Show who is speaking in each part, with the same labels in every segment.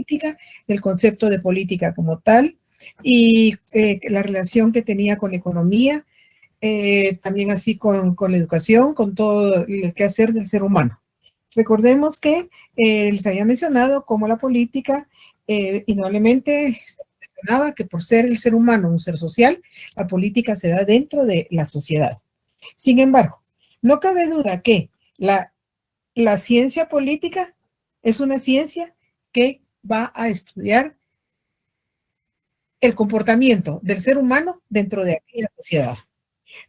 Speaker 1: política, el concepto de política como tal y la relación que tenía con la economía, también así con la educación, con todo el quehacer del ser humano. Recordemos que les había mencionado cómo la política indudablemente se mencionaba que por ser el ser humano un ser social, la política se da dentro de la sociedad. Sin embargo, no cabe duda que la ciencia política es una ciencia que va a estudiar el comportamiento del ser humano dentro de aquella sociedad.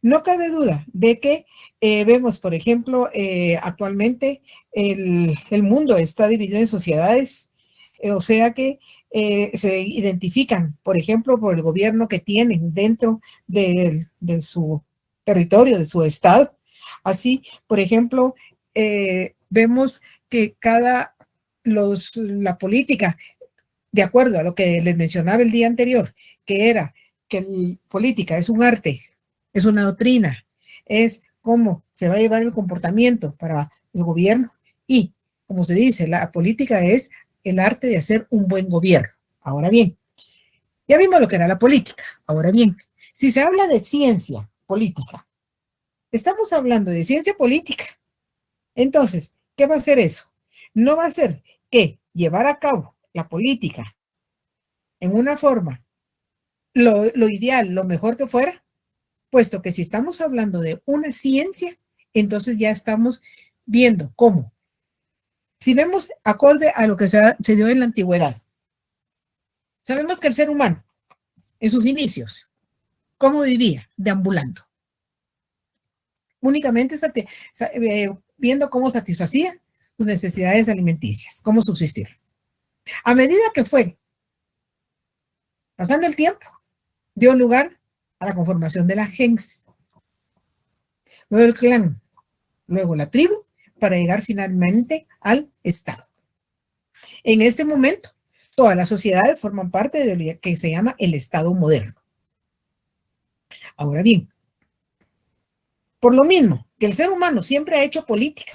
Speaker 1: No cabe duda de que vemos, por ejemplo, actualmente el mundo está dividido en sociedades, o sea que se identifican, por ejemplo, por el gobierno que tienen dentro de su territorio, de su estado. Así, por ejemplo, vemos que la política, de acuerdo a lo que les mencionaba el día anterior, que era que la política es un arte, es una doctrina, es cómo se va a llevar el comportamiento para el gobierno y, como se dice, la política es el arte de hacer un buen gobierno. Ahora bien, ya vimos lo que era la política. Ahora bien, si se habla de ciencia política, estamos hablando de ciencia política. Entonces, ¿qué va a hacer eso? No va a ser que llevar a cabo la política en una forma, lo ideal, lo mejor que fuera, puesto que si estamos hablando de una ciencia, entonces ya estamos viendo cómo. Si vemos acorde a lo que se dio en la antigüedad, sabemos que el ser humano, en sus inicios, ¿cómo vivía? Deambulando. Únicamente viendo cómo satisfacía sus necesidades alimenticias, cómo subsistir. A medida que fue pasando el tiempo, dio lugar a la conformación de la gens, luego el clan, luego la tribu, para llegar finalmente al Estado. En este momento, todas las sociedades forman parte de lo que se llama el Estado moderno. Ahora bien, por lo mismo que el ser humano siempre ha hecho política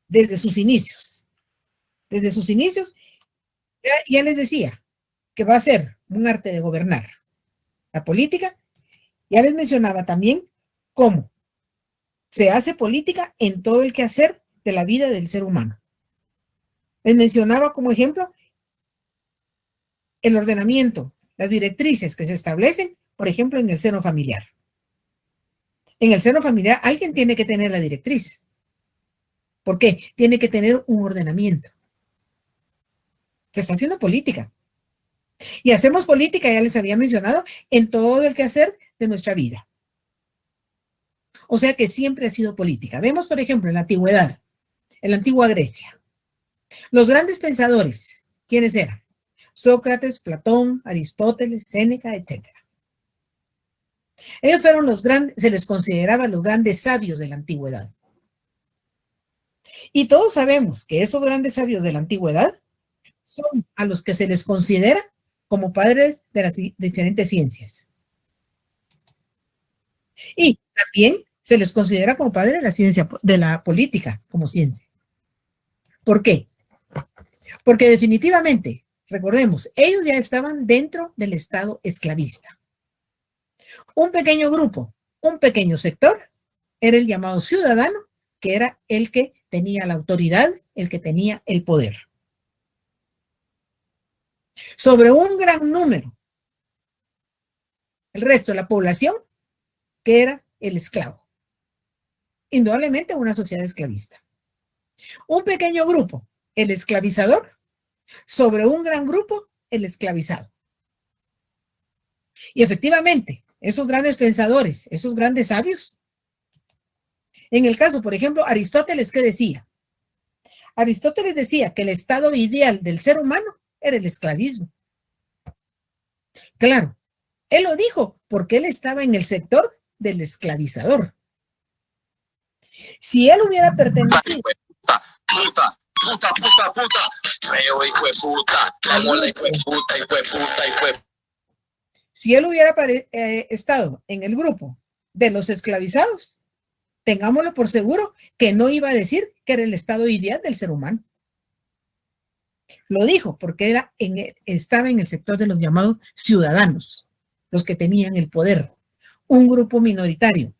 Speaker 1: desde sus inicios. Desde sus inicios, ya les decía que va a ser un arte de gobernar. La política, ya les mencionaba también cómo se hace política en todo el quehacer de la vida del ser humano. Les mencionaba como ejemplo el ordenamiento, las directrices que se establecen, por ejemplo, en el seno familiar. En el seno familiar alguien tiene que tener la directriz. ¿Por qué? Tiene que tener un ordenamiento. Se está haciendo política. Y hacemos política, ya les había mencionado, en todo el quehacer de nuestra vida. O sea que siempre ha sido política. Vemos, por ejemplo, en la antigüedad, en la antigua Grecia, los grandes pensadores, ¿quiénes eran? Sócrates, Platón, Aristóteles, Séneca, etc. Ellos fueron los grandes, se les consideraba los grandes sabios de la antigüedad. Y todos sabemos que estos grandes sabios de la antigüedad son a los que se les considera como padres de las diferentes ciencias. Y también se les considera como padres de la ciencia, de la política como ciencia. ¿Por qué? Porque definitivamente, recordemos, ellos ya estaban dentro del Estado esclavista. Un pequeño grupo, un pequeño sector, era el llamado ciudadano, que era el que tenía la autoridad, el que tenía el poder. Sobre un gran número, el resto de la población, que era el esclavo. Indudablemente una sociedad esclavista. Un pequeño grupo, el esclavizador, sobre un gran grupo, el esclavizado. Y efectivamente, esos grandes pensadores, esos grandes sabios, en el caso, por ejemplo, Aristóteles, ¿qué decía? Aristóteles decía que el estado ideal del ser humano era el esclavismo. Claro, él lo dijo porque él estaba en el sector del esclavizador. Si él hubiera pertenecido... Si él hubiera estado en el grupo de los esclavizados, tengámoslo por seguro que no iba a decir que era el estado ideal del ser humano. Lo dijo porque estaba en el sector de los llamados ciudadanos, los que tenían el poder, un grupo minoritario.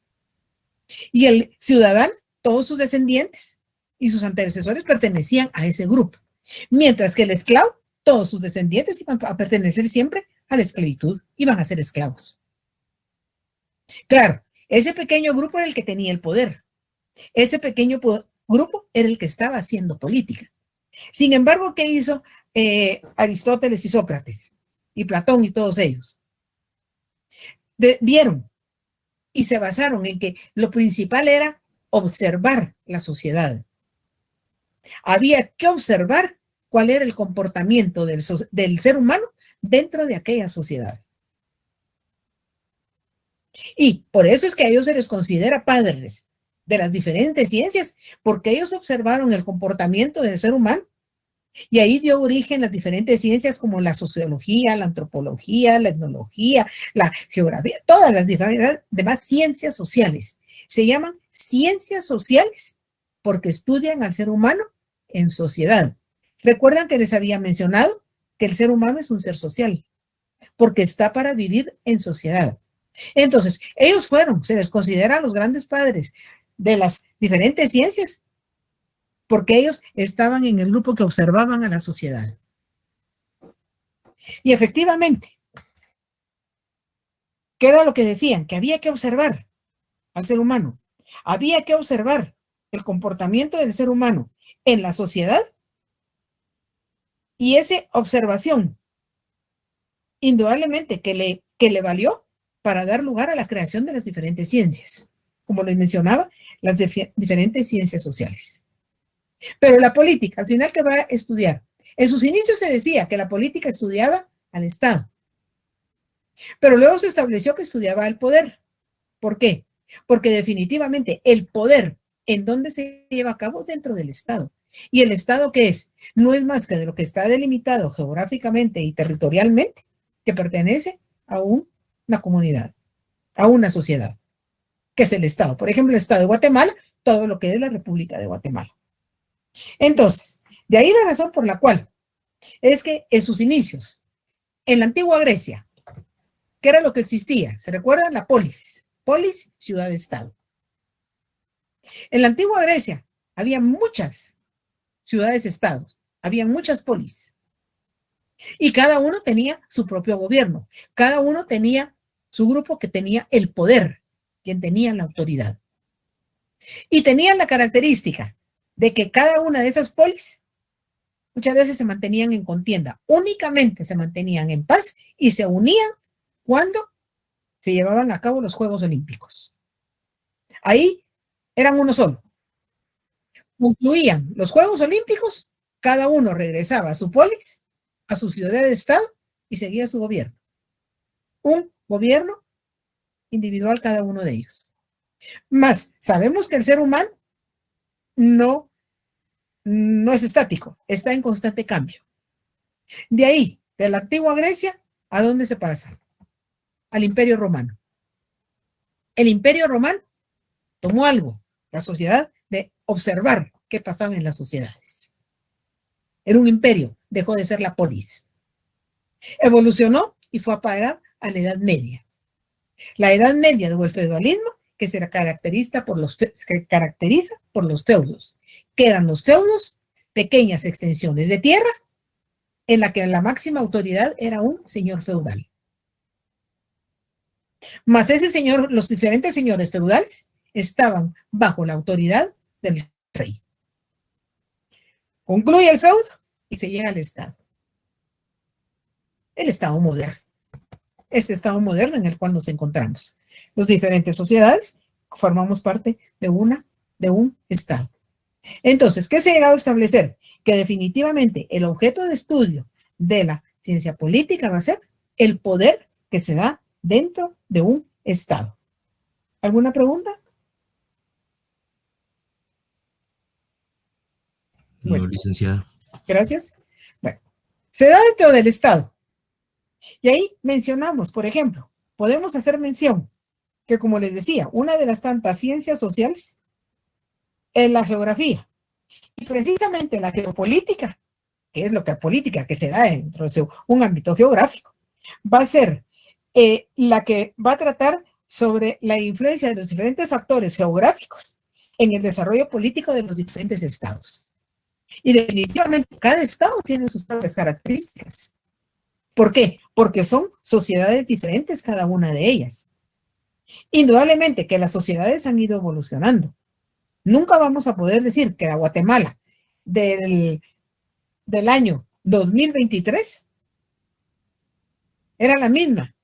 Speaker 1: Y el ciudadano, todos sus descendientes y sus antecesores pertenecían a ese grupo. Mientras que el esclavo, todos sus descendientes iban a pertenecer siempre a la esclavitud, iban a ser esclavos. Claro, ese pequeño grupo era el que tenía el poder. Ese pequeño grupo era el que estaba haciendo política. Sin embargo, ¿qué hizo Aristóteles y Sócrates y Platón y todos ellos? Vieron y se basaron en que lo principal era observar la sociedad. Había que observar cuál era el comportamiento del ser humano dentro de aquella sociedad. Y por eso es que a ellos se les considera padres de las diferentes ciencias, porque ellos observaron el comportamiento del ser humano y ahí dio origen las diferentes ciencias como la sociología, la antropología, la etnología, la geografía, todas las demás ciencias sociales. Se llaman ciencias sociales porque estudian al ser humano en sociedad. Recuerdan que les había mencionado que el ser humano es un ser social porque está para vivir en sociedad. Entonces, ellos se les considera los grandes padres de las diferentes ciencias, porque ellos estaban en el grupo que observaban a la sociedad. Y efectivamente, ¿qué era lo que decían? Que había que observar al ser humano. Había que observar el comportamiento del ser humano en la sociedad y esa observación, indudablemente, que le valió para dar lugar a la creación de las diferentes ciencias. Como les mencionaba, las diferentes ciencias sociales. Pero la política, al final, ¿qué va a estudiar? En sus inicios se decía que la política estudiaba al Estado. Pero luego se estableció que estudiaba al poder. ¿Por qué? Porque definitivamente el poder, ¿en dónde se lleva a cabo? Dentro del Estado. ¿Y el Estado qué es? No es más que de lo que está delimitado geográficamente y territorialmente, que pertenece a una comunidad, a una sociedad, que es el Estado. Por ejemplo, el Estado de Guatemala, todo lo que es la República de Guatemala. Entonces, de ahí la razón por la cual es que en sus inicios, en la antigua Grecia, ¿qué era lo que existía? ¿Se recuerdan? La polis, ciudad-estado. En la antigua Grecia había muchas ciudades-estados, había muchas polis. Y cada uno tenía su propio gobierno, cada uno tenía su grupo que tenía el poder, quien tenía la autoridad. Y tenían la característica de que cada una de esas polis muchas veces se mantenían en contienda, únicamente se mantenían en paz y se unían cuando se llevaban a cabo los Juegos Olímpicos. Ahí eran uno solo. Concluían los Juegos Olímpicos, cada uno regresaba a su polis, a su ciudad de estado y seguía su gobierno. Un gobierno individual cada uno de ellos. Más, sabemos que el ser humano no es estático, está en constante cambio. De ahí, de la antigua Grecia, ¿a dónde se pasa? Al Imperio Romano. El Imperio Romano tomó algo, la sociedad, de observar qué pasaba en las sociedades. Era un imperio, dejó de ser la polis. Evolucionó y fue a parar a la Edad Media. La Edad Media del feudalismo, que se caracteriza por los feudos. ¿Qué eran los feudos? Pequeñas extensiones de tierra en la que la máxima autoridad era un señor feudal. Más ese señor, los diferentes señores feudales estaban bajo la autoridad del rey. Concluye el feudo y se llega al Estado. El Estado moderno. Este Estado moderno en el cual nos encontramos. Las diferentes sociedades formamos parte de un Estado. Entonces, ¿qué se ha llegado a establecer? Que definitivamente el objeto de estudio de la ciencia política va a ser el poder que se da dentro de un Estado. ¿Alguna pregunta?
Speaker 2: No, bueno, licenciada.
Speaker 1: Gracias. Bueno, se da dentro del Estado. Y ahí mencionamos, por ejemplo, podemos hacer mención que, como les decía, una de las tantas ciencias sociales es la geografía. Y precisamente la geopolítica que es lo que la política que se da dentro de un ámbito geográfico, va a ser la que va a tratar sobre la influencia de los diferentes factores geográficos en el desarrollo político de los diferentes estados. Y definitivamente cada estado tiene sus propias características. ¿Por qué? Porque son sociedades diferentes cada una de ellas. Indudablemente que las sociedades han ido evolucionando. Nunca vamos a poder decir que la Guatemala del año 2023 era la misma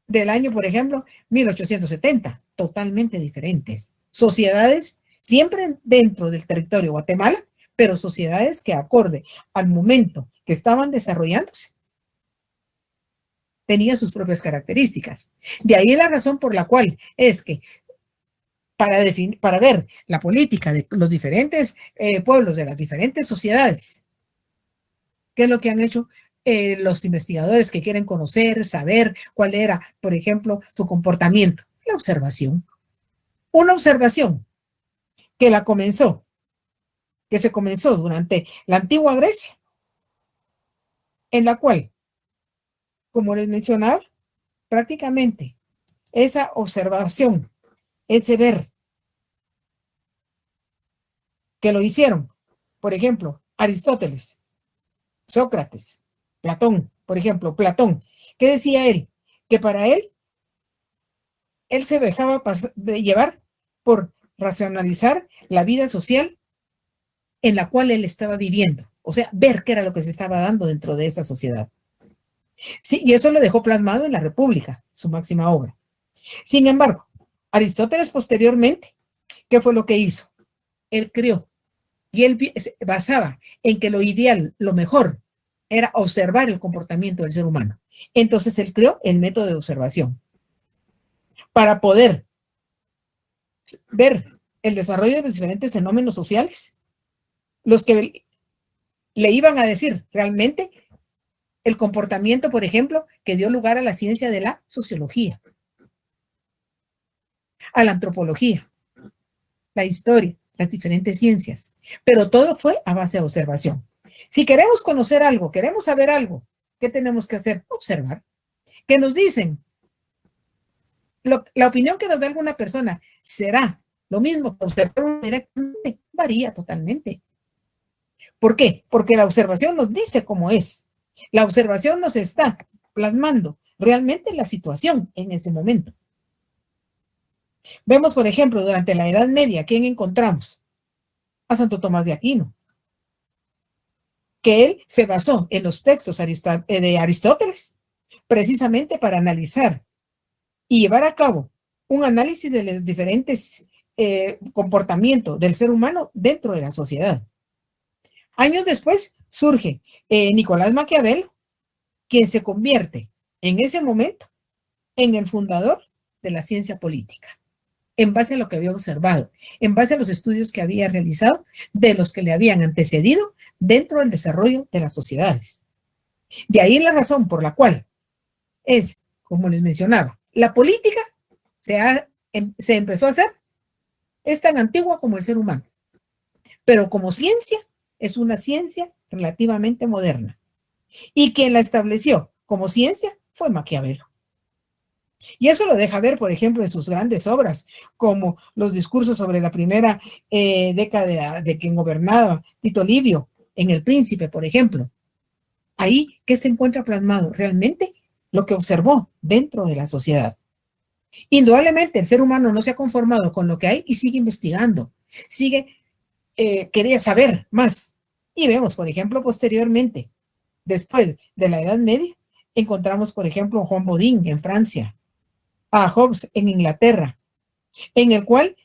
Speaker 1: del año, por ejemplo, 1870. Totalmente diferentes. Sociedades siempre dentro del territorio de Guatemala, pero sociedades que acorde al momento que estaban desarrollándose tenían sus propias características. De ahí la razón por la cual es que para ver la política de los diferentes pueblos, de las diferentes sociedades, ¿qué es lo que han hecho los investigadores que quieren conocer, saber cuál era, por ejemplo, su comportamiento? La observación. Una observación que se comenzó durante la antigua Grecia, en la cual, como les mencionaba, prácticamente esa observación, ese ver, que lo hicieron, por ejemplo, Aristóteles, Sócrates, Platón, por ejemplo, Platón, ¿qué decía él? Que para él se dejaba de llevar por racionalizar la vida social en la cual él estaba viviendo, o sea, ver qué era lo que se estaba dando dentro de esa sociedad. Sí, y eso lo dejó plasmado en la República, su máxima obra. Sin embargo, Aristóteles posteriormente, ¿qué fue lo que hizo? Él creó, y él basaba en que lo ideal, lo mejor, era observar el comportamiento del ser humano. Entonces él creó el método de observación para poder ver el desarrollo de los diferentes fenómenos sociales, los que le iban a decir realmente el comportamiento, por ejemplo, que dio lugar a la ciencia de la sociología, a la antropología, la historia, las diferentes ciencias, pero todo fue a base de observación. Si queremos conocer algo, queremos saber algo, ¿qué tenemos que hacer? Observar. ¿Qué nos dicen? La opinión que nos da alguna persona será lo mismo que observar directamente, varía totalmente. ¿Por qué? Porque la observación nos dice cómo es. La observación nos está plasmando realmente la situación en ese momento. Vemos, por ejemplo, durante la Edad Media, ¿quién encontramos? A Santo Tomás de Aquino, que él se basó en los textos de Aristóteles precisamente para analizar y llevar a cabo un análisis de los diferentes comportamientos del ser humano dentro de la sociedad. Años después surge Nicolás Maquiavelo, quien se convierte en ese momento en el fundador de la ciencia política, en base a lo que había observado, en base a los estudios que había realizado de los que le habían antecedido dentro del desarrollo de las sociedades. De ahí la razón por la cual es, como les mencionaba, la política se empezó a hacer, es tan antigua como el ser humano, pero como ciencia es una ciencia relativamente moderna. Y quien la estableció como ciencia fue Maquiavelo. Y eso lo deja ver, por ejemplo, en sus grandes obras, como los discursos sobre la primera década de quien gobernaba Tito Livio, en El Príncipe, por ejemplo. Ahí, ¿qué se encuentra plasmado? Realmente lo que observó dentro de la sociedad. Indudablemente, el ser humano no se ha conformado con lo que hay y sigue investigando, quería saber más. Y vemos, por ejemplo, posteriormente, después de la Edad Media, encontramos, por ejemplo, Juan Bodin en Francia, a Hobbes en Inglaterra, en el cual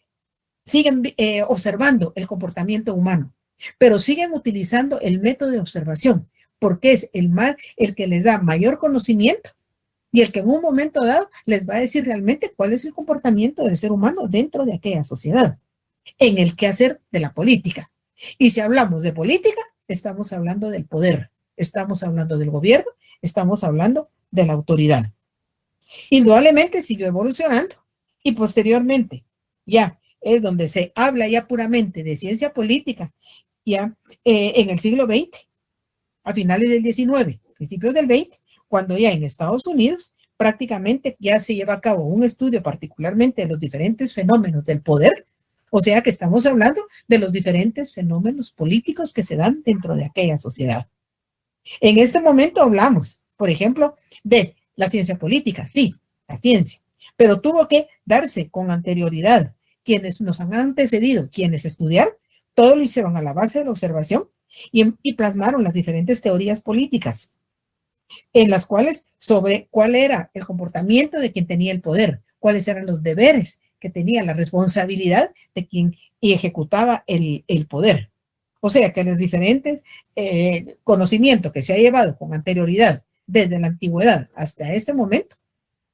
Speaker 1: siguen observando el comportamiento humano, pero siguen utilizando el método de observación, porque es el que les da mayor conocimiento y el que en un momento dado les va a decir realmente cuál es el comportamiento del ser humano dentro de aquella sociedad, en el quehacer de la política. Y si hablamos de política, estamos hablando del poder, estamos hablando del gobierno, estamos hablando de la autoridad. Indudablemente siguió evolucionando y posteriormente ya es donde se habla ya puramente de ciencia política, ya en el siglo XX, a finales del 19, principios del 20, cuando ya en Estados Unidos prácticamente ya se lleva a cabo un estudio particularmente de los diferentes fenómenos del poder, o sea que estamos hablando de los diferentes fenómenos políticos que se dan dentro de aquella sociedad. En este momento hablamos, por ejemplo, de la ciencia política, sí, la ciencia, pero tuvo que darse con anterioridad. Quienes nos han antecedido, quienes estudiaron, todo lo hicieron a la base de la observación y plasmaron las diferentes teorías políticas en las cuales sobre cuál era el comportamiento de quien tenía el poder, cuáles eran los deberes que tenía, la responsabilidad de quien ejecutaba el poder. O sea que los diferentes conocimientos que se ha llevado con anterioridad desde la antigüedad hasta este momento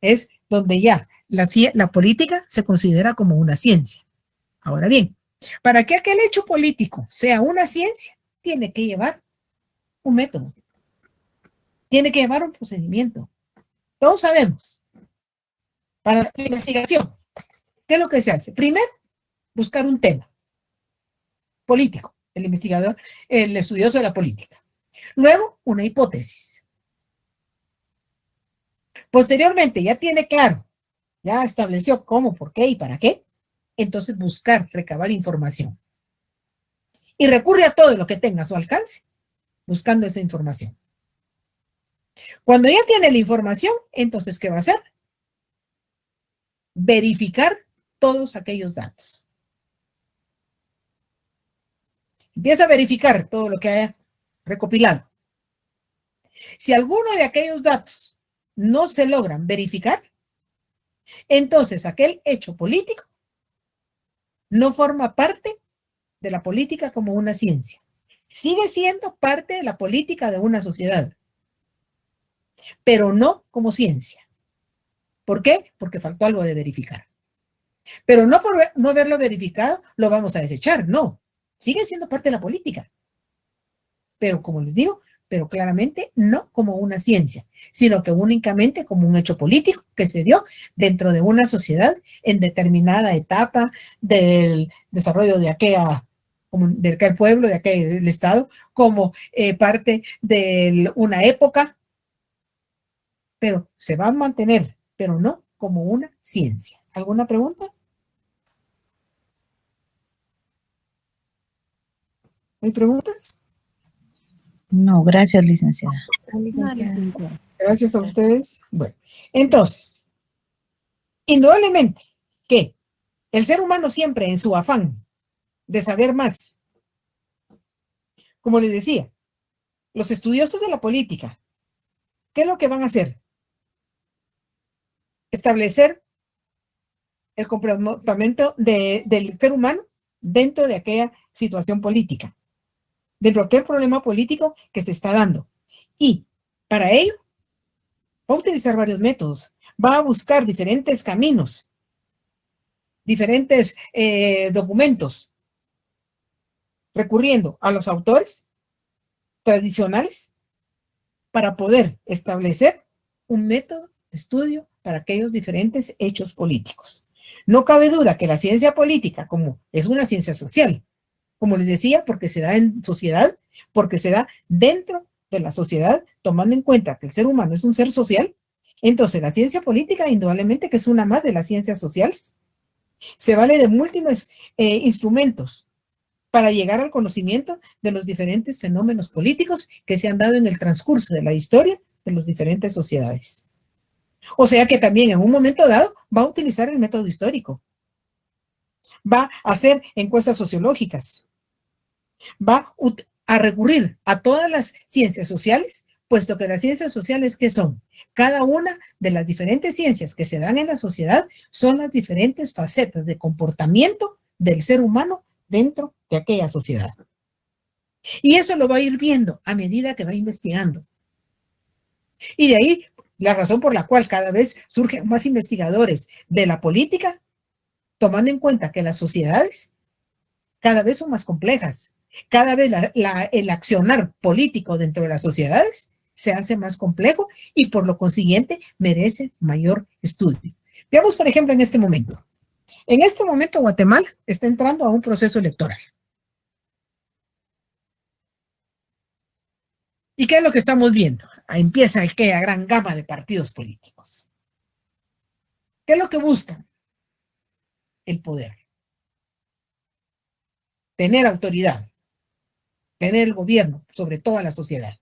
Speaker 1: es donde ya la política se considera como una ciencia. Ahora bien, para que aquel hecho político sea una ciencia, tiene que llevar un método, tiene que llevar un procedimiento. Todos sabemos, para la investigación, ¿qué es lo que se hace? Primero, buscar un tema político, el investigador, el estudioso de la política. Luego, una hipótesis. Posteriormente, ya tiene claro, ya estableció cómo, por qué y para qué, entonces buscar, recabar información. Y recurre a todo lo que tenga a su alcance, buscando esa información. Cuando ya tiene la información, entonces, ¿qué va a hacer? Verificar todos aquellos datos. Empieza a verificar todo lo que haya recopilado. Si alguno de aquellos datos no se logran verificar, entonces aquel hecho político no forma parte de la política como una ciencia. Sigue siendo parte de la política de una sociedad, pero no como ciencia. ¿Por qué? Porque faltó algo de verificar. Pero no por no haberlo verificado lo vamos a desechar, no. Sigue siendo parte de la política. Pero como les digo, pero claramente no como una ciencia, sino que únicamente como un hecho político que se dio dentro de una sociedad en determinada etapa del desarrollo de aquel pueblo, de aquel estado, como parte de una época, pero se va a mantener, pero no como una ciencia. ¿Alguna pregunta? ¿Hay preguntas?
Speaker 3: No, gracias, licenciada.
Speaker 1: Gracias a ustedes. Bueno, entonces, indudablemente que el ser humano siempre en su afán de saber más, como les decía, los estudiosos de la política, ¿qué es lo que van a hacer? Establecer el comportamiento del ser humano dentro de aquella situación política, dentro de aquel problema político que se está dando. Y para ello, va a utilizar varios métodos, va a buscar diferentes caminos, diferentes documentos, recurriendo a los autores tradicionales para poder establecer un método de estudio para aquellos diferentes hechos políticos. No cabe duda que la ciencia política, como es una ciencia social, como les decía, porque se da en sociedad, porque se da dentro de la sociedad, tomando en cuenta que el ser humano es un ser social, entonces la ciencia política, indudablemente que es una más de las ciencias sociales, se vale de múltiples instrumentos para llegar al conocimiento de los diferentes fenómenos políticos que se han dado en el transcurso de la historia de las diferentes sociedades. O sea que también en un momento dado va a utilizar el método histórico, va a hacer encuestas sociológicas, va a recurrir a todas las ciencias sociales, puesto que las ciencias sociales, ¿qué son? Cada una de las diferentes ciencias que se dan en la sociedad son las diferentes facetas de comportamiento del ser humano dentro de aquella sociedad. Y eso lo va a ir viendo a medida que va investigando. Y de ahí la razón por la cual cada vez surgen más investigadores de la política, tomando en cuenta que las sociedades cada vez son más complejas. Cada vez el accionar político dentro de las sociedades se hace más complejo y por lo consiguiente merece mayor estudio. Veamos, por ejemplo, en este momento. En este momento Guatemala está entrando a un proceso electoral. ¿Y qué es lo que estamos viendo? Ahí empieza aquella gran gama de partidos políticos. ¿Qué es lo que buscan? El poder. Tener autoridad. Tener el gobierno sobre toda la sociedad.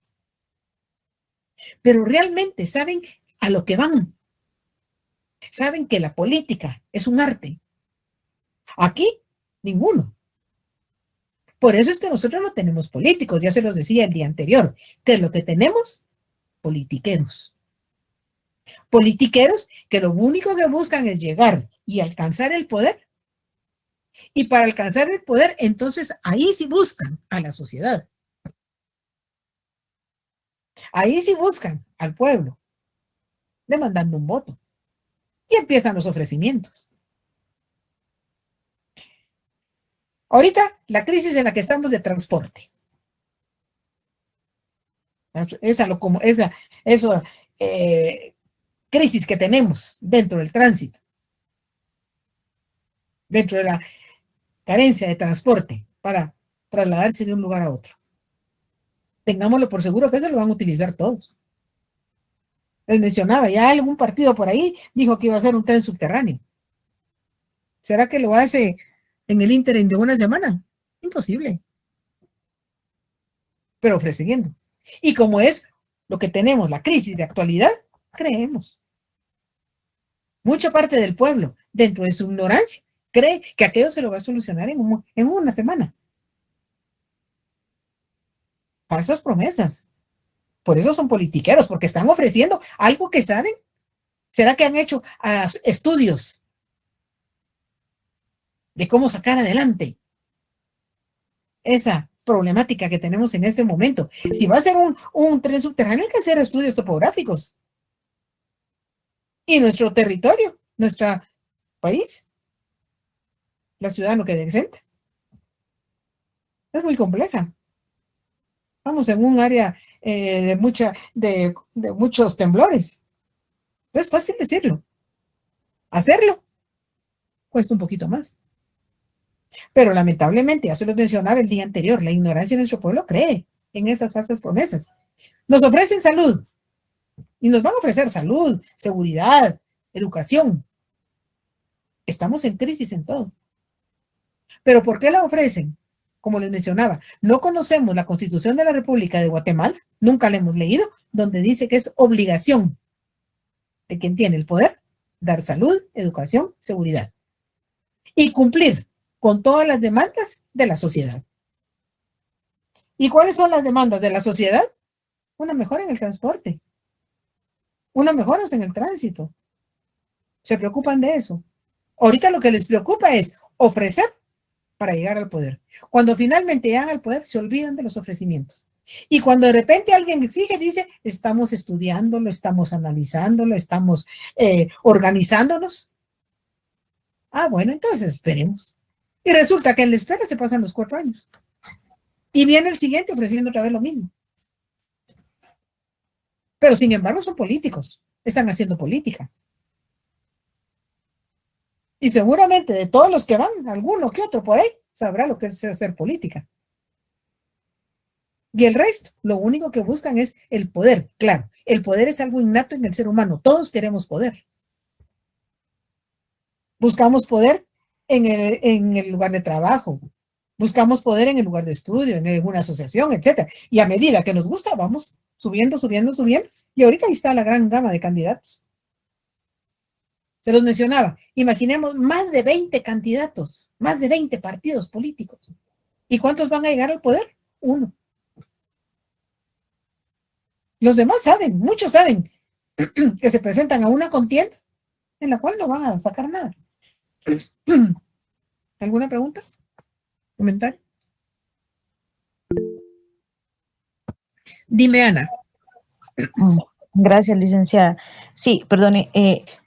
Speaker 1: Pero realmente saben a lo que van. Saben que la política es un arte. Aquí, ninguno. Por eso es que nosotros no tenemos políticos, ya se los decía el día anterior, que lo que tenemos, politiqueros. Politiqueros que lo único que buscan es llegar y alcanzar el poder. Y para alcanzar el poder, entonces ahí sí buscan a la sociedad. Ahí sí buscan al pueblo, demandando un voto. Y empiezan los ofrecimientos. Ahorita, la crisis en la que estamos de transporte. Esa crisis que tenemos dentro del tránsito, dentro de la carencia de transporte para trasladarse de un lugar a otro. Tengámoslo por seguro que eso lo van a utilizar todos. Les mencionaba, ya algún partido por ahí dijo que iba a hacer un tren subterráneo. ¿Será que lo hace en el ínterin de una semana? Imposible. Pero ofreciendo. Y como es lo que tenemos, la crisis de actualidad, creemos. Mucha parte del pueblo, dentro de su ignorancia, cree que aquello se lo va a solucionar en una semana. Falsas promesas. Por eso son politiqueros, porque están ofreciendo algo que saben. ¿Será que han hecho estudios de cómo sacar adelante esa problemática que tenemos en este momento? Si va a ser un tren subterráneo, hay que hacer estudios topográficos. Y nuestro territorio, nuestro país, la ciudad no queda exenta. Es muy compleja. Estamos en un área de muchos temblores. No es fácil decirlo. Hacerlo cuesta un poquito más. Pero lamentablemente, ya se lo mencionaba el día anterior, la ignorancia de nuestro pueblo cree en esas falsas promesas. Nos ofrecen salud y nos van a ofrecer salud, seguridad, educación. Estamos en crisis en todo. ¿Pero por qué la ofrecen? Como les mencionaba, no conocemos la Constitución de la República de Guatemala, nunca la hemos leído, donde dice que es obligación de quien tiene el poder dar salud, educación, seguridad y cumplir con todas las demandas de la sociedad. ¿Y cuáles son las demandas de la sociedad? Una mejora en el transporte, una mejora en el tránsito. ¿Se preocupan de eso? Ahorita lo que les preocupa es ofrecer para llegar al poder. Cuando finalmente llegan al poder, se olvidan de los ofrecimientos. Y cuando de repente alguien exige, dice, estamos estudiándolo, estamos analizándolo, estamos organizándonos. Ah, bueno, entonces esperemos. Y resulta que en la espera se pasan los 4 años. Y viene el siguiente ofreciendo otra vez lo mismo. Pero sin embargo son políticos, están haciendo política. Y seguramente de todos los que van, alguno que otro por ahí, sabrá lo que es hacer política. Y el resto, lo único que buscan es el poder. Claro, el poder es algo innato en el ser humano. Todos queremos poder. Buscamos poder en el lugar de trabajo. Buscamos poder en el lugar de estudio, en una asociación, etc. Y a medida que nos gusta, vamos subiendo. Y ahorita ahí está la gran gama de candidatos. Se los mencionaba. Imaginemos más de 20 candidatos, más de 20 partidos políticos. ¿Y cuántos van a llegar al poder? 1. Los demás saben, muchos saben, que se presentan a una contienda en la cual no van a sacar nada. ¿Alguna pregunta? ¿Comentario? Dime, Ana.
Speaker 3: Gracias, licenciada. Sí, perdone,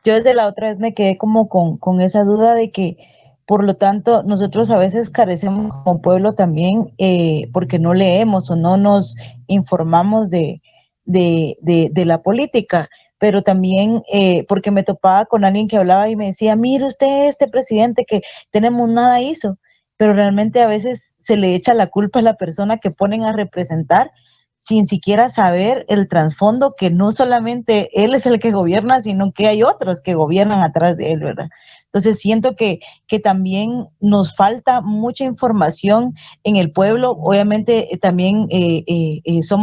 Speaker 3: yo desde la otra vez me quedé como con esa duda de que, por lo tanto, nosotros a veces carecemos como pueblo también porque no leemos o no nos informamos de la política, pero también porque me topaba con alguien que hablaba y me decía, mire usted, este presidente que tenemos nada hizo, pero realmente a veces se le echa la culpa a la persona que ponen a representar sin siquiera saber el trasfondo que no solamente él es el que gobierna, sino que hay otros que gobiernan atrás de él, ¿verdad? Entonces siento que también nos falta mucha información en el pueblo. Obviamente también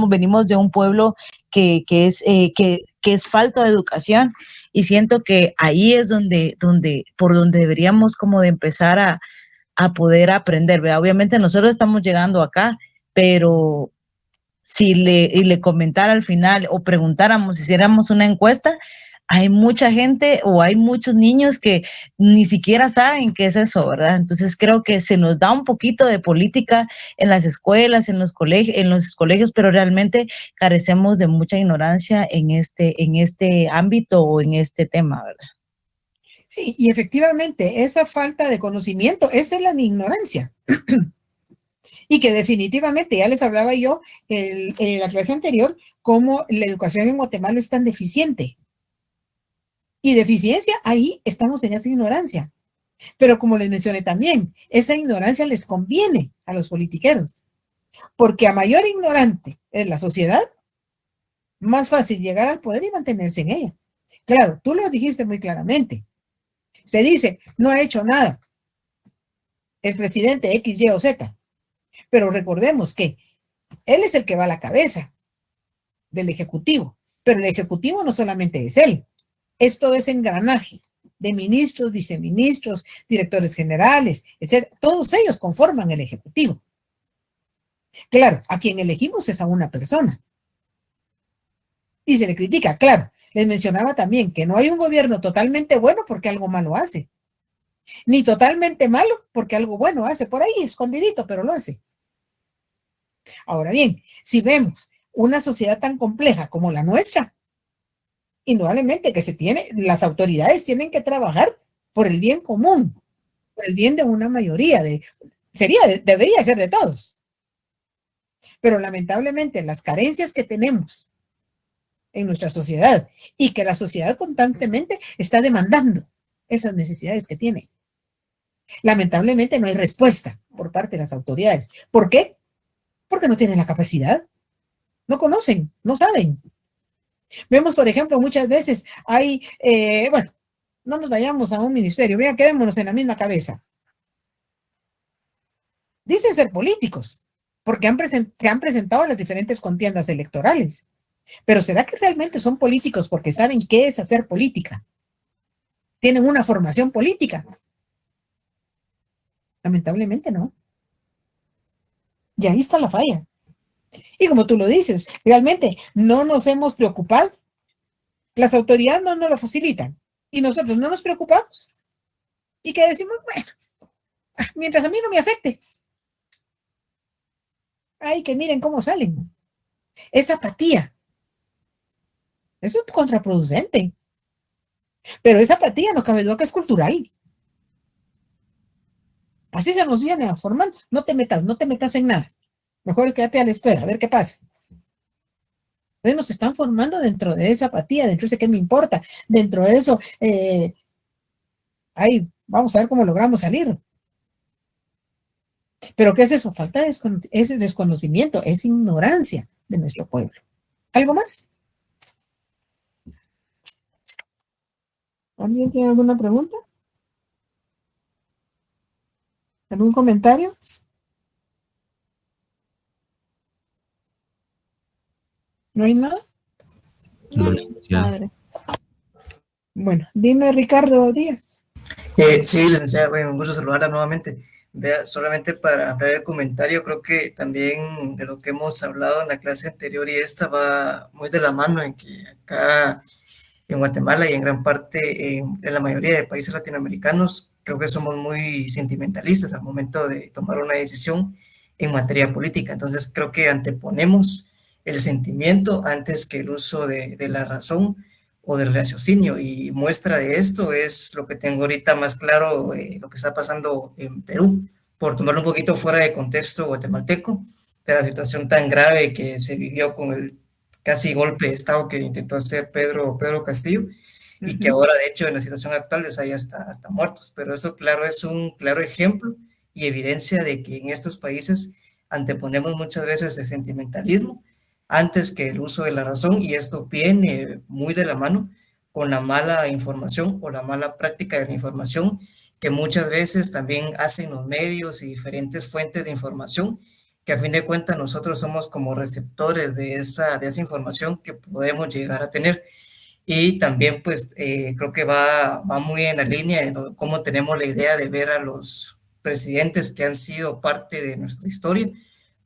Speaker 3: venimos de un pueblo que es falto de educación, y siento que ahí es por donde deberíamos como de empezar a poder aprender, ¿verdad? Obviamente nosotros estamos llegando acá, pero si le comentara al final o preguntáramos, hiciéramos una encuesta, hay mucha gente o hay muchos niños que ni siquiera saben qué es eso, ¿verdad? Entonces creo que se nos da un poquito de política en las escuelas, en los colegios, pero realmente carecemos de mucha ignorancia en este ámbito o en este tema, ¿verdad?
Speaker 1: Sí, y efectivamente, esa falta de conocimiento, esa es la ignorancia. Y que definitivamente, ya les hablaba yo en la clase anterior, cómo la educación en Guatemala es tan deficiente. Y deficiencia, ahí estamos en esa ignorancia. Pero como les mencioné también, esa ignorancia les conviene a los politiqueros, porque a mayor ignorante es la sociedad, más fácil llegar al poder y mantenerse en ella. Claro, tú lo dijiste muy claramente. Se dice, no ha hecho nada el presidente X, Y o Z, pero recordemos que él es el que va a la cabeza del Ejecutivo, pero el Ejecutivo no solamente es él, es todo ese engranaje de ministros, viceministros, directores generales, etc. Todos ellos conforman el Ejecutivo. Claro, a quien elegimos es a una persona. Y se le critica, claro. Les mencionaba también que no hay un gobierno totalmente bueno porque algo malo hace, ni totalmente malo porque algo bueno hace, por ahí escondidito, pero lo hace. Ahora bien, si vemos una sociedad tan compleja como la nuestra, indudablemente que las autoridades tienen que trabajar por el bien común, por el bien de una mayoría, debería ser de todos. Pero lamentablemente las carencias que tenemos en nuestra sociedad y que la sociedad constantemente está demandando esas necesidades que tiene. Lamentablemente no hay respuesta por parte de las autoridades. ¿Por qué? Porque no tienen la capacidad, no conocen, no saben. Vemos, por ejemplo, muchas veces bueno, no nos vayamos a un ministerio, mira, quedémonos en la misma cabeza. Dicen ser políticos, porque se han presentado a las diferentes contiendas electorales. Pero ¿será que realmente son políticos porque saben qué es hacer política? ¿Tienen una formación política? Lamentablemente no. Y ahí está la falla. Y como tú lo dices, realmente no nos hemos preocupado. Las autoridades no nos lo facilitan. Y nosotros no nos preocupamos. Y que decimos, bueno, mientras a mí no me afecte. Ay, que miren cómo salen. Esa apatía. Eso es contraproducente. Pero esa apatía no cabe duda que es cultural. Así se nos viene a formar. No te metas en nada. Mejor quédate a la espera, a ver qué pasa. Entonces nos están formando dentro de esa apatía, dentro de ese qué me importa, dentro de eso, vamos a ver cómo logramos salir. Pero ¿qué es eso? Falta de ese desconocimiento, es ignorancia de nuestro pueblo. ¿Algo más? ¿Alguien tiene alguna pregunta? ¿Algún comentario? ¿No hay nada?
Speaker 2: No, licenciada.
Speaker 1: Bueno, dime, Ricardo Díaz.
Speaker 4: Sí, licenciada, bueno, un gusto saludarla nuevamente. Vea, solamente para ver el comentario, creo que también de lo que hemos hablado en la clase anterior y esta va muy de la mano en que acá en Guatemala y en gran parte en la mayoría de países latinoamericanos, creo que somos muy sentimentalistas al momento de tomar una decisión en materia política. Entonces creo que anteponemos el sentimiento antes que el uso de la razón o del raciocinio, y muestra de esto es lo que tengo ahorita más claro, lo que está pasando en Perú, por tomarlo un poquito fuera de contexto guatemalteco, de la situación tan grave que se vivió con el casi golpe de Estado que intentó hacer Pedro Castillo, y que ahora, de hecho, en la situación actual les hay hasta muertos. Pero eso, claro, es un claro ejemplo y evidencia de que en estos países anteponemos muchas veces el sentimentalismo antes que el uso de la razón, y esto viene muy de la mano con la mala información o la mala práctica de la información que muchas veces también hacen los medios y diferentes fuentes de información, que a fin de cuentas nosotros somos como receptores de esa información que podemos llegar a tener. Y también pues creo que va muy en la línea de cómo tenemos la idea de ver a los presidentes que han sido parte de nuestra historia,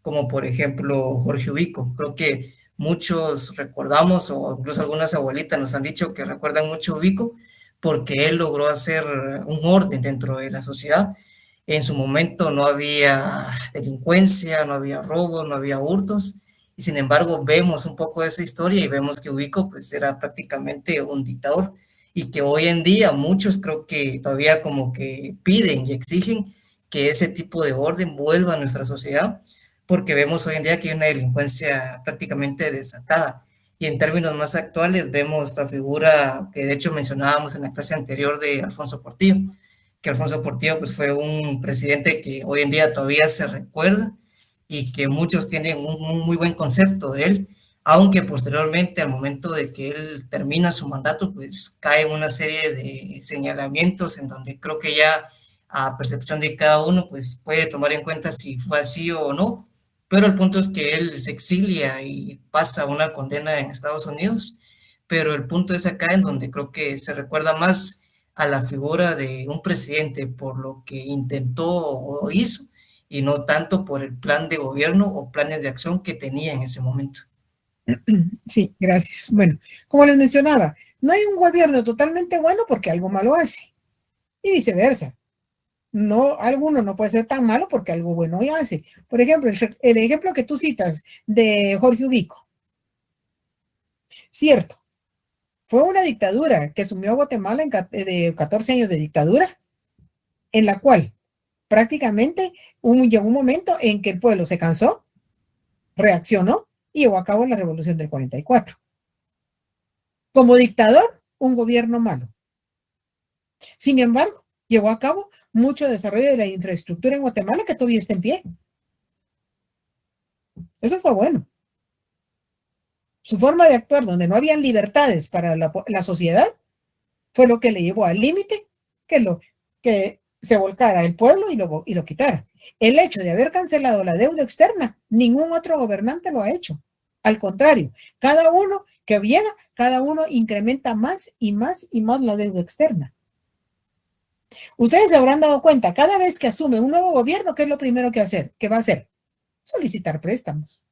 Speaker 4: como por ejemplo Jorge Ubico. Creo que muchos recordamos, o incluso algunas abuelitas nos han dicho que recuerdan mucho a Ubico, porque él logró hacer un orden dentro de la sociedad. En su momento no había delincuencia, no había robo, no había hurtos, y sin embargo vemos un poco de esa historia y vemos que Ubico pues era prácticamente un dictador, y que hoy en día muchos creo que todavía como que piden y exigen que ese tipo de orden vuelva a nuestra sociedad, porque vemos hoy en día que hay una delincuencia prácticamente desatada. Y en términos más actuales vemos la figura que de hecho mencionábamos en la clase anterior de Alfonso Portillo, que Alfonso Portillo pues fue un presidente que hoy en día todavía se recuerda y que muchos tienen un muy buen concepto de él, aunque posteriormente al momento de que él termina su mandato pues cae en una serie de señalamientos en donde creo que ya a percepción de cada uno pues puede tomar en cuenta si fue así o no, pero el punto es que él se exilia y pasa una condena en Estados Unidos, pero el punto es acá en donde creo que se recuerda más a la figura de un presidente por lo que intentó o hizo, y no tanto por el plan de gobierno o planes de acción que tenía en ese momento.
Speaker 1: Sí, gracias. Bueno, como les mencionaba, no hay un gobierno totalmente bueno porque algo malo hace, y viceversa. No, alguno no puede ser tan malo porque algo bueno hace. Por ejemplo, el ejemplo que tú citas de Jorge Ubico, cierto, fue una dictadura que sumió a Guatemala de 14 años de dictadura, en la cual prácticamente llegó un momento en que el pueblo se cansó, reaccionó y llevó a cabo la revolución del 44. Como dictador, un gobierno malo. Sin embargo, llevó a cabo mucho desarrollo de la infraestructura en Guatemala que todavía está en pie. Eso fue bueno. Su forma de actuar, donde no habían libertades para la sociedad, fue lo que le llevó al límite que se volcara el pueblo y lo quitara. El hecho de haber cancelado la deuda externa, ningún otro gobernante lo ha hecho. Al contrario, cada uno que llega, cada uno incrementa más y más y más la deuda externa. Ustedes se habrán dado cuenta, cada vez que asume un nuevo gobierno, ¿qué es lo primero que va a hacer? Solicitar préstamos.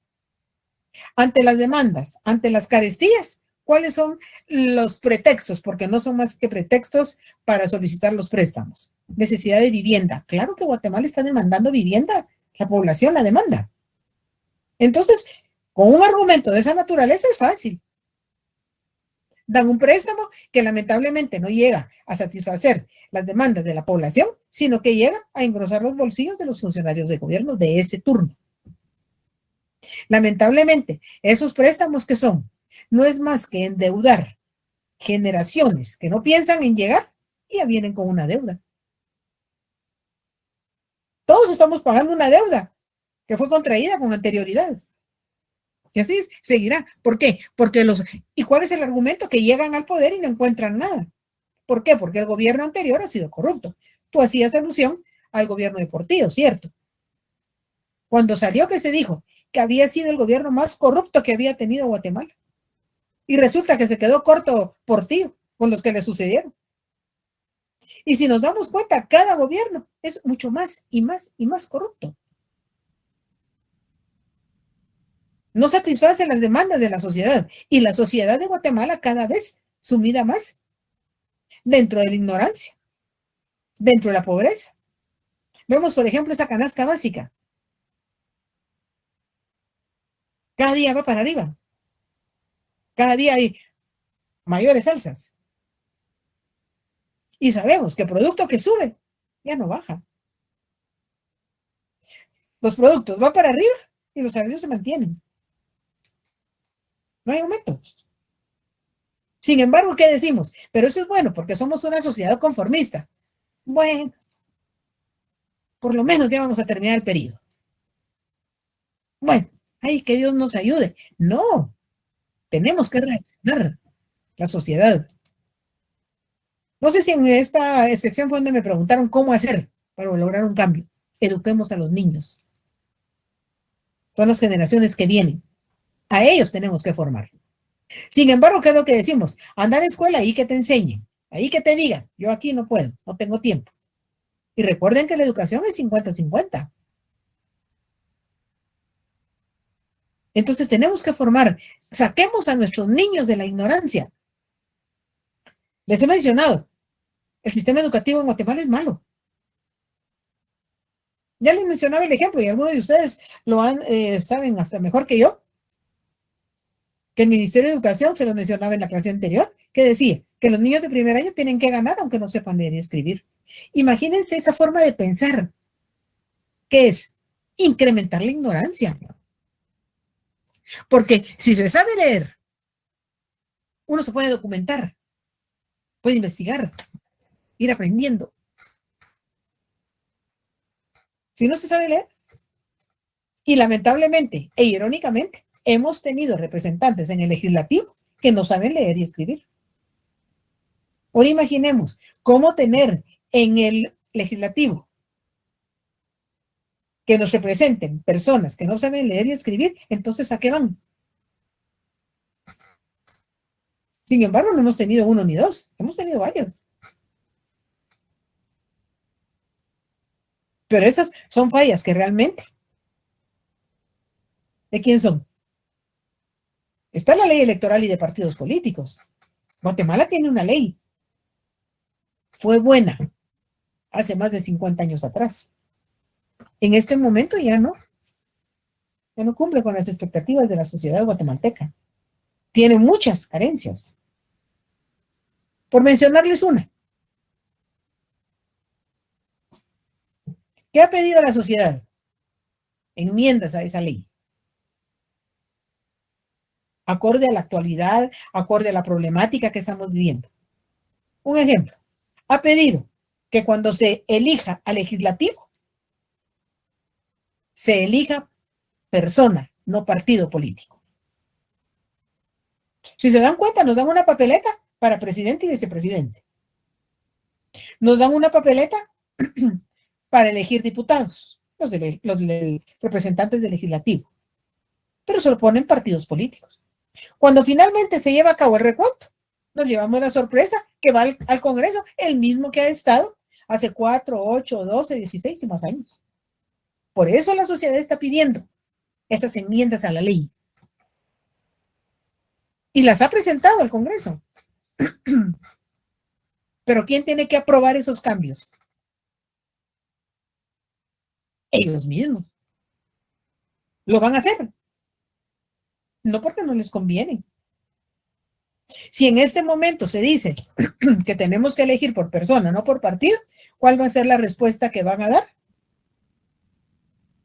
Speaker 1: Ante las demandas, ante las carestías, ¿cuáles son los pretextos? Porque no son más que pretextos para solicitar los préstamos. Necesidad de vivienda. Claro que Guatemala está demandando vivienda. La población la demanda. Entonces, con un argumento de esa naturaleza es fácil. Dan un préstamo que lamentablemente no llega a satisfacer las demandas de la población, sino que llega a engrosar los bolsillos de los funcionarios de gobierno de ese turno. Lamentablemente, esos préstamos que son, no es más que endeudar generaciones que no piensan en llegar y ya vienen con una deuda. Todos estamos pagando una deuda que fue contraída con anterioridad. Y así seguirá. ¿Por qué? ¿Y cuál es el argumento? Que llegan al poder y no encuentran nada. ¿Por qué? Porque el gobierno anterior ha sido corrupto. Tú hacías alusión al gobierno de Portillo, ¿cierto? Cuando salió que se dijo que había sido el gobierno más corrupto que había tenido Guatemala. Y resulta que se quedó corto Portillo con los que le sucedieron. Y si nos damos cuenta, cada gobierno es mucho más y más y más corrupto. No satisface las demandas de la sociedad. Y la sociedad de Guatemala cada vez sumida más dentro de la ignorancia, dentro de la pobreza. Vemos, por ejemplo, esta canasta básica. Cada día va para arriba. Cada día hay mayores alzas. Y sabemos que el producto que sube ya no baja. Los productos van para arriba y los salarios se mantienen. No hay aumentos. Sin embargo, ¿qué decimos? Pero eso es bueno porque somos una sociedad conformista. Bueno, por lo menos ya vamos a terminar el periodo. Bueno, ay, que Dios nos ayude. No, tenemos que reaccionar, la sociedad. No sé si en esta sección fue donde me preguntaron cómo hacer para lograr un cambio. Eduquemos a los niños. Son las generaciones que vienen. A ellos tenemos que formar. Sin embargo, ¿qué es lo que decimos? Andar a escuela, ahí que te enseñen, ahí que te digan, yo aquí no puedo, no tengo tiempo. Y recuerden que la educación es 50-50. Entonces tenemos que formar, saquemos a nuestros niños de la ignorancia. Les he mencionado, el sistema educativo en Guatemala es malo. Ya les mencionaba el ejemplo y algunos de ustedes lo saben hasta mejor que yo, que el Ministerio de Educación, se lo mencionaba en la clase anterior, que decía que los niños de primer año tienen que ganar aunque no sepan leer y escribir. Imagínense esa forma de pensar, que es incrementar la ignorancia. Porque si se sabe leer, uno se puede documentar, puede investigar, ir aprendiendo. Si no se sabe leer, y lamentablemente e irónicamente, hemos tenido representantes en el legislativo que no saben leer y escribir. Ahora imaginemos cómo tener en el legislativo que nos representen personas que no saben leer y escribir, entonces ¿a qué van? Sin embargo, no hemos tenido uno ni dos, hemos tenido varios. Pero esas son fallas que realmente, ¿de quién son? Está la ley electoral y de partidos políticos. Guatemala tiene una ley. Fue buena hace más de 50 años atrás. En este momento ya no cumple con las expectativas de la sociedad guatemalteca. Tiene muchas carencias. Por mencionarles una. ¿Qué ha pedido la sociedad? Enmiendas a esa ley. Acorde a la actualidad, acorde a la problemática que estamos viviendo. Un ejemplo. Ha pedido que cuando se elija al legislativo, se elija persona, no partido político. Si se dan cuenta, nos dan una papeleta para presidente y vicepresidente. Nos dan una papeleta para elegir diputados, los representantes del legislativo. Pero se lo ponen partidos políticos. Cuando finalmente se lleva a cabo el recuento, nos llevamos la sorpresa que va al Congreso el mismo que ha estado hace 4, 8, 12, 16 y más años. Por eso la sociedad está pidiendo esas enmiendas a la ley. Y las ha presentado al Congreso. Pero ¿quién tiene que aprobar esos cambios? Ellos mismos. Lo van a hacer. No porque no les conviene. Si en este momento se dice que tenemos que elegir por persona, no por partido, ¿cuál va a ser la respuesta que van a dar?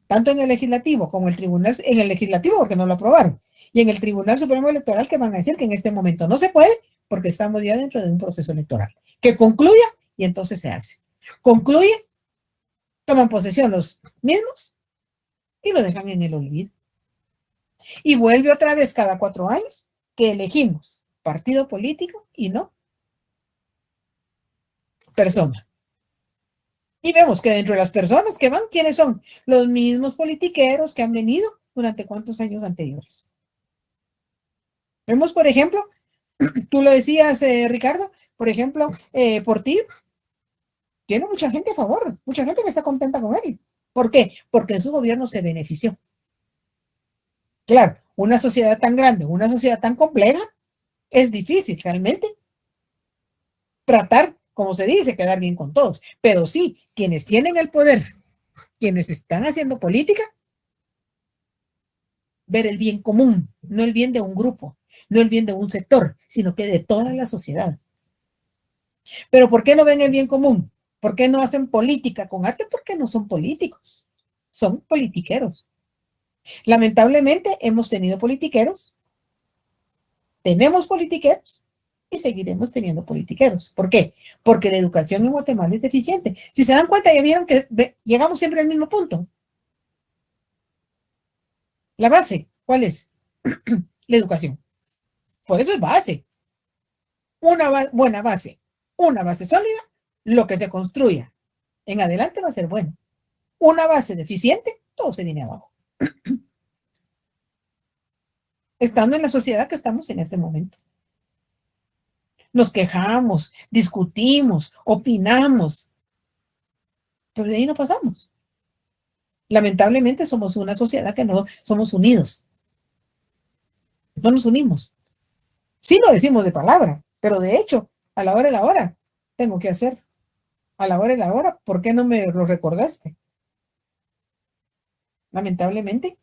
Speaker 1: Tanto en el legislativo como en el tribunal, en el legislativo porque no lo aprobaron, y en el Tribunal Supremo Electoral, que van a decir que en este momento no se puede porque estamos ya dentro de un proceso electoral. Que concluya y entonces se hace. Concluye, toman posesión los mismos y lo dejan en el olvido. Y vuelve otra vez cada 4 años que elegimos partido político y no persona. Y vemos que dentro de las personas que van, ¿quiénes son? Los mismos politiqueros que han venido durante cuántos años anteriores. Vemos, por ejemplo, tú lo decías, Ricardo, por ejemplo, por ti, tiene mucha gente a favor, mucha gente que está contenta con él. ¿Por qué? Porque en su gobierno se benefició. Claro, una sociedad tan grande, una sociedad tan compleja, es difícil realmente tratar, como se dice, quedar bien con todos. Pero sí, quienes tienen el poder, quienes están haciendo política, ver el bien común, no el bien de un grupo, no el bien de un sector, sino que de toda la sociedad. Pero ¿por qué no ven el bien común? ¿Por qué no hacen política con arte? Porque no son políticos, son politiqueros. Lamentablemente hemos tenido politiqueros, tenemos politiqueros y seguiremos teniendo politiqueros. ¿Por qué? Porque la educación en Guatemala es deficiente. Si se dan cuenta, ya vieron que llegamos siempre al mismo punto. La base, ¿cuál es? La educación. Por eso es base. Una buena base, una base sólida, lo que se construya en adelante va a ser bueno. Una base deficiente, todo se viene abajo. Estando en la sociedad que estamos en este momento. Nos quejamos, discutimos, opinamos, pero de ahí no pasamos. Lamentablemente somos una sociedad que no somos unidos. No nos unimos. Sí lo decimos de palabra, pero de hecho, a la hora de la hora, tengo que hacer. A la hora de la hora, ¿por qué no me lo recordaste? Lamentablemente,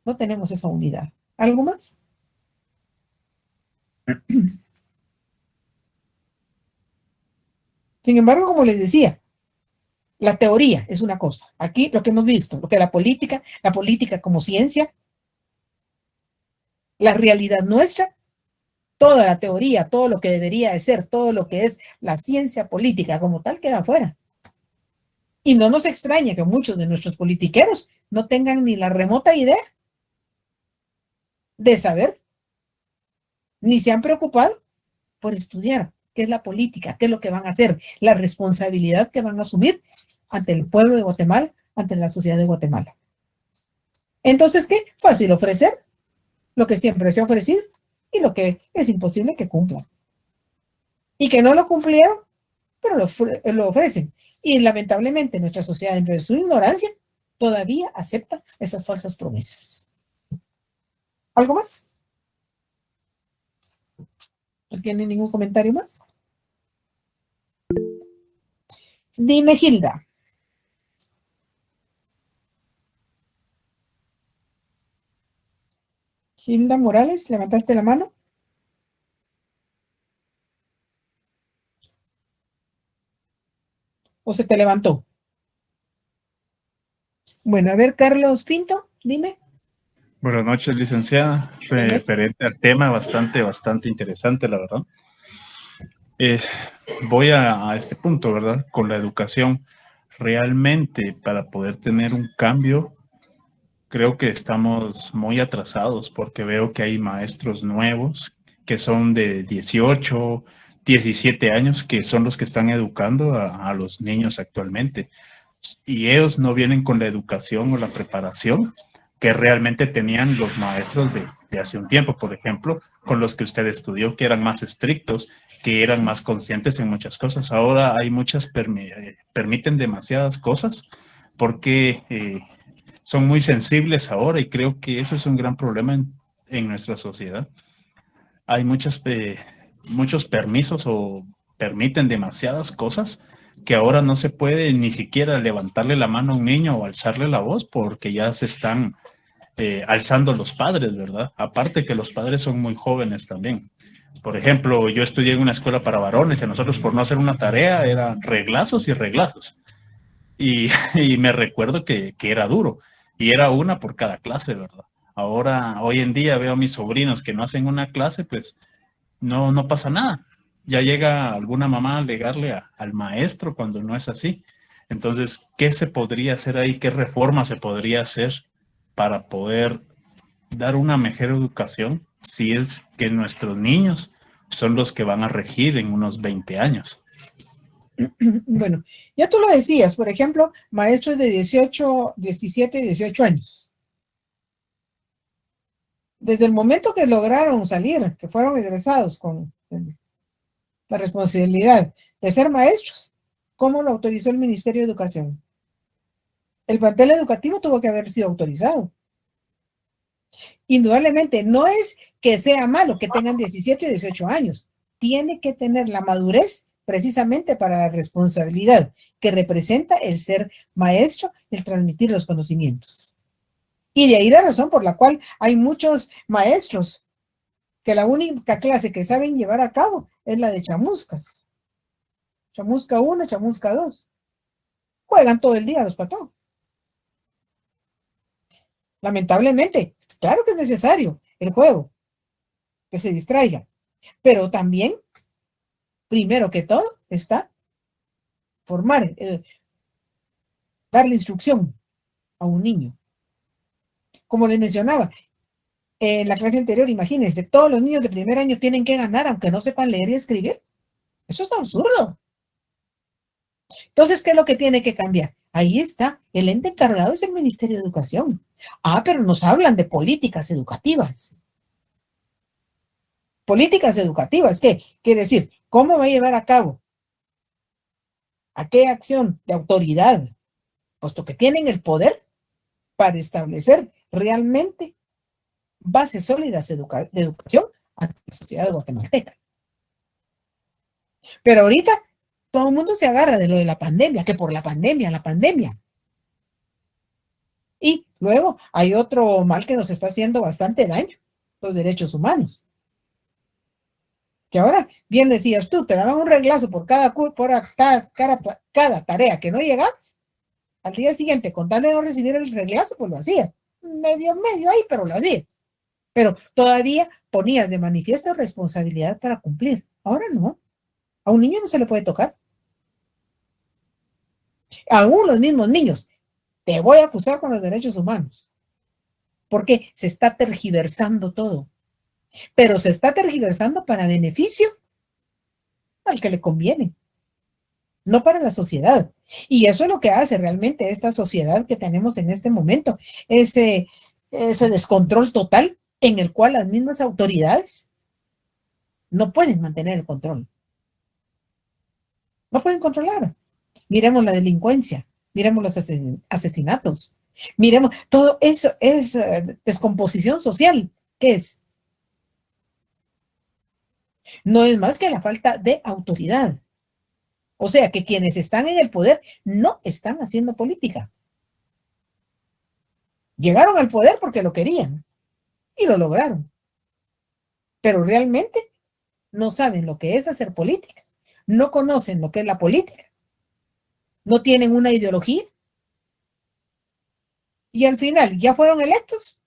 Speaker 1: no tenemos esa unidad. ¿Algo más? Sin embargo, como les decía, la teoría es una cosa. Aquí lo que hemos visto, lo que la política como ciencia, la realidad nuestra, toda la teoría, todo lo que debería de ser, todo lo que es la ciencia política como tal queda afuera. Y no nos extraña que muchos de nuestros politiqueros no tengan ni la remota idea de saber, ni se han preocupado por estudiar qué es la política, qué es lo que van a hacer, la responsabilidad que van a asumir ante el pueblo de Guatemala, ante la sociedad de Guatemala. Entonces, ¿qué? Fácil ofrecer lo que siempre se ha ofrecido y lo que es imposible que cumplan. Y que no lo cumplieron, pero lo ofrecen. Y lamentablemente nuestra sociedad, dentro de su ignorancia, todavía acepta esas falsas promesas. ¿Algo más? ¿No tiene ningún comentario más? Dime, Hilda. Hilda Morales, ¿levantaste la mano? ¿O se te levantó? Bueno, a ver, Carlos Pinto, dime.
Speaker 2: Buenas noches, licenciada. Referente al tema, bastante interesante, la verdad. Voy a este punto, ¿verdad? Con la educación. Realmente, para poder tener un cambio, creo que estamos muy atrasados porque veo que hay maestros nuevos que son de 18, 17 años, que son los que están educando a los niños actualmente. Y ellos no vienen con la educación o la preparación que realmente tenían los maestros de hace un tiempo, por ejemplo, con los que usted estudió, que eran más estrictos, que eran más conscientes en muchas cosas. Ahora hay muchas, permiten demasiadas cosas porque son muy sensibles ahora y creo que eso es un gran problema en nuestra sociedad. Hay muchos permisos o permiten demasiadas cosas que ahora no se puede ni siquiera levantarle la mano a un niño o alzarle la voz porque ya se están alzando los padres, ¿verdad? Aparte que los padres son muy jóvenes también. Por ejemplo, yo estudié en una escuela para varones y a nosotros por no hacer una tarea eran reglazos y reglazos. Y me recuerdo que era duro y era una por cada clase, ¿verdad? Ahora, hoy en día veo a mis sobrinos que no hacen una clase, pues no pasa nada. Ya llega alguna mamá a alegarle al maestro cuando no es así. Entonces, ¿qué se podría hacer ahí? ¿Qué reforma se podría hacer para poder dar una mejor educación si es que nuestros niños son los que van a regir en unos 20 años?
Speaker 1: Bueno, ya tú lo decías, por ejemplo, maestros de 18, 17, 18 años. Desde el momento que lograron salir, que fueron egresados con la responsabilidad de ser maestros, ¿cómo lo autorizó el Ministerio de Educación? El plantel educativo tuvo que haber sido autorizado. Indudablemente, no es que sea malo que tengan 17 o 18 años. Tiene que tener la madurez precisamente para la responsabilidad que representa el ser maestro, el transmitir los conocimientos. Y de ahí la razón por la cual hay muchos maestros que la única clase que saben llevar a cabo es la de chamuscas. Chamusca 1, chamusca 2. Juegan todo el día los patos. Lamentablemente, claro que es necesario el juego, que se distraiga, pero también, primero que todo, está formar, darle instrucción a un niño. Como les mencionaba, en la clase anterior, imagínense, todos los niños de primer año tienen que ganar aunque no sepan leer y escribir. Eso es absurdo. Entonces, ¿qué es lo que tiene que cambiar? Ahí está, el ente encargado es el Ministerio de Educación. Ah, pero nos hablan de políticas educativas. Políticas educativas, ¿qué? Quiere decir, ¿cómo va a llevar a cabo aquella acción de autoridad, puesto que tienen el poder para establecer realmente bases sólidas de educación a la sociedad guatemalteca? Pero ahorita todo el mundo se agarra de lo de la pandemia, que por la pandemia. Y luego hay otro mal que nos está haciendo bastante daño, los derechos humanos. Que ahora, bien decías tú, te daban un reglazo por cada tarea que no llegabas. Al día siguiente, con tal de no recibir el reglazo, pues lo hacías. Medio ahí, pero lo hacías. Pero todavía ponías de manifiesto responsabilidad para cumplir. Ahora no. A un niño no se le puede tocar. Aún los mismos niños. Te voy a acusar con los derechos humanos. Porque se está tergiversando todo. Pero se está tergiversando para beneficio al que le conviene. No para la sociedad. Y eso es lo que hace realmente esta sociedad que tenemos en este momento. Ese descontrol total en el cual las mismas autoridades no pueden mantener el control. No pueden controlar. Miremos la delincuencia, miremos los asesinatos, miremos, todo eso es descomposición social. ¿Qué es? No es más que la falta de autoridad. O sea, que quienes están en el poder no están haciendo política. Llegaron al poder porque lo querían y lo lograron. Pero realmente no saben lo que es hacer política. No conocen lo que es la política. No tienen una ideología. Y al final ya fueron electos.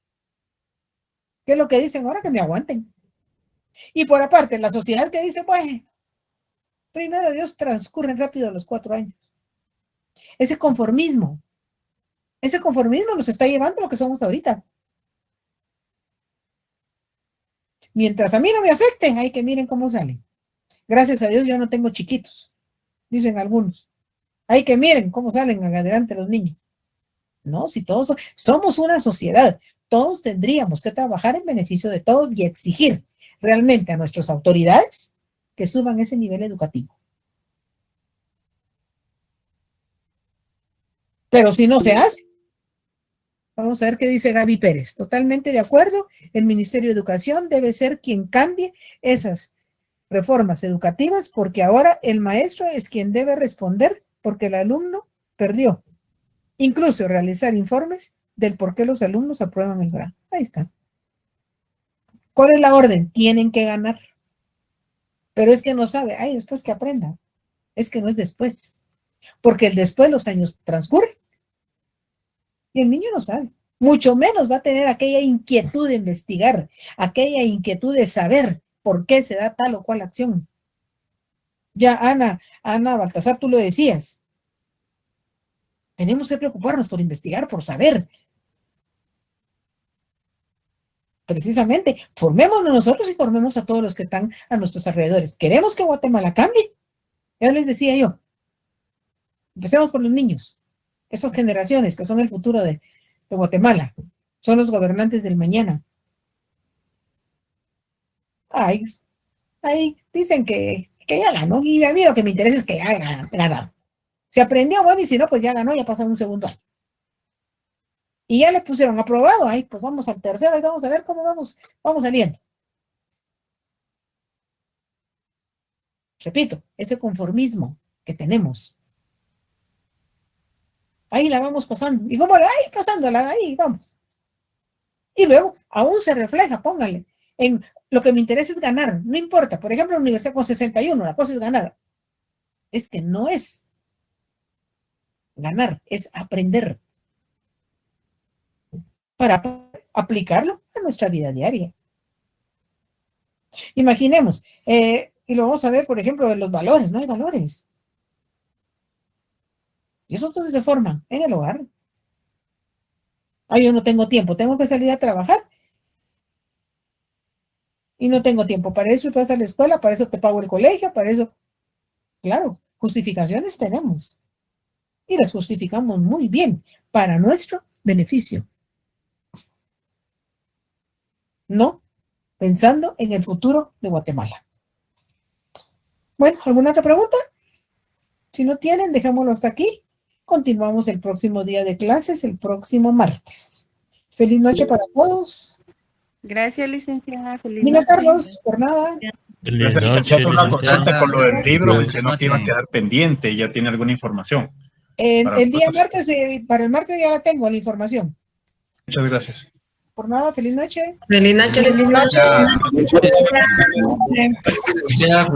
Speaker 1: ¿Qué es lo que dicen ahora? Que me aguanten. Y por aparte, la sociedad que dice, pues, primero Dios, transcurren rápido los 4 años. Ese conformismo nos está llevando a lo que somos ahorita. Mientras a mí no me afecten, hay que miren cómo salen. Gracias a Dios yo no tengo chiquitos, dicen algunos. Hay que miren cómo salen adelante los niños. No, si todos somos una sociedad, todos tendríamos que trabajar en beneficio de todos y exigir realmente a nuestras autoridades que suban ese nivel educativo. Pero si no se hace, vamos a ver qué dice Gaby Pérez. Totalmente de acuerdo, el Ministerio de Educación debe ser quien cambie esas reformas educativas porque ahora el maestro es quien debe responder porque el alumno perdió. Incluso realizar informes del por qué los alumnos aprueban el grado. Ahí está. ¿Cuál es la orden? Tienen que ganar. Pero es que no sabe. Ay, después que aprenda. Es que no es después. Porque el después los años transcurren. Y el niño no sabe. Mucho menos va a tener aquella inquietud de investigar, aquella inquietud de saber por qué se da tal o cual acción. Ya Ana Baltasar, tú lo decías. Tenemos que preocuparnos por investigar, por saber. Precisamente, formémonos nosotros y formemos a todos los que están a nuestros alrededores. ¿Queremos que Guatemala cambie? Ya les decía yo. Empecemos por los niños. Esas generaciones que son el futuro de Guatemala. Son los gobernantes del mañana. Ay, dicen que ya ganó. Y a mí lo que me interesa es que ya ganó. Se aprendió, bueno, y si no, pues ya ganó, ya pasa un segundo año. Y ya le pusieron aprobado, ahí pues vamos al tercero y vamos a ver cómo vamos saliendo. Repito, ese conformismo que tenemos. Ahí la vamos pasando. ¿Y cómo la? Ahí pasándola, ahí vamos. Y luego, aún se refleja, póngale, en lo que me interesa es ganar. No importa, por ejemplo, la universidad con 61, la cosa es ganar. Es que no es ganar, es aprender para aplicarlo a nuestra vida diaria. Imaginemos, y lo vamos a ver, por ejemplo, en los valores, no hay valores. ¿Y eso dónde se forman? En el hogar. Ay, yo no tengo tiempo, tengo que salir a trabajar y no tengo tiempo. Para eso vas a la escuela, para eso te pago el colegio, para eso. Claro, justificaciones tenemos y las justificamos muy bien para nuestro beneficio. No pensando en el futuro de Guatemala. Bueno, ¿alguna otra pregunta? Si no tienen, dejémoslo hasta aquí. Continuamos el próximo día de clases, el próximo martes. Feliz noche para todos.
Speaker 5: Gracias, licenciada. Feliz
Speaker 1: Mira,
Speaker 5: noche.
Speaker 1: Carlos, por nada.
Speaker 2: Gracias, licenciado. Una consulta con lo del libro,
Speaker 6: Buenas
Speaker 2: mencionó que iba a
Speaker 6: noches.
Speaker 2: quedar pendiente, ya tiene alguna información. Para
Speaker 1: El día
Speaker 2: nosotros.
Speaker 1: martes, para el martes ya la tengo, la información.
Speaker 2: Muchas gracias.
Speaker 1: Por nada, feliz noche.
Speaker 7: Feliz noche, licenciada.
Speaker 4: Licenciada,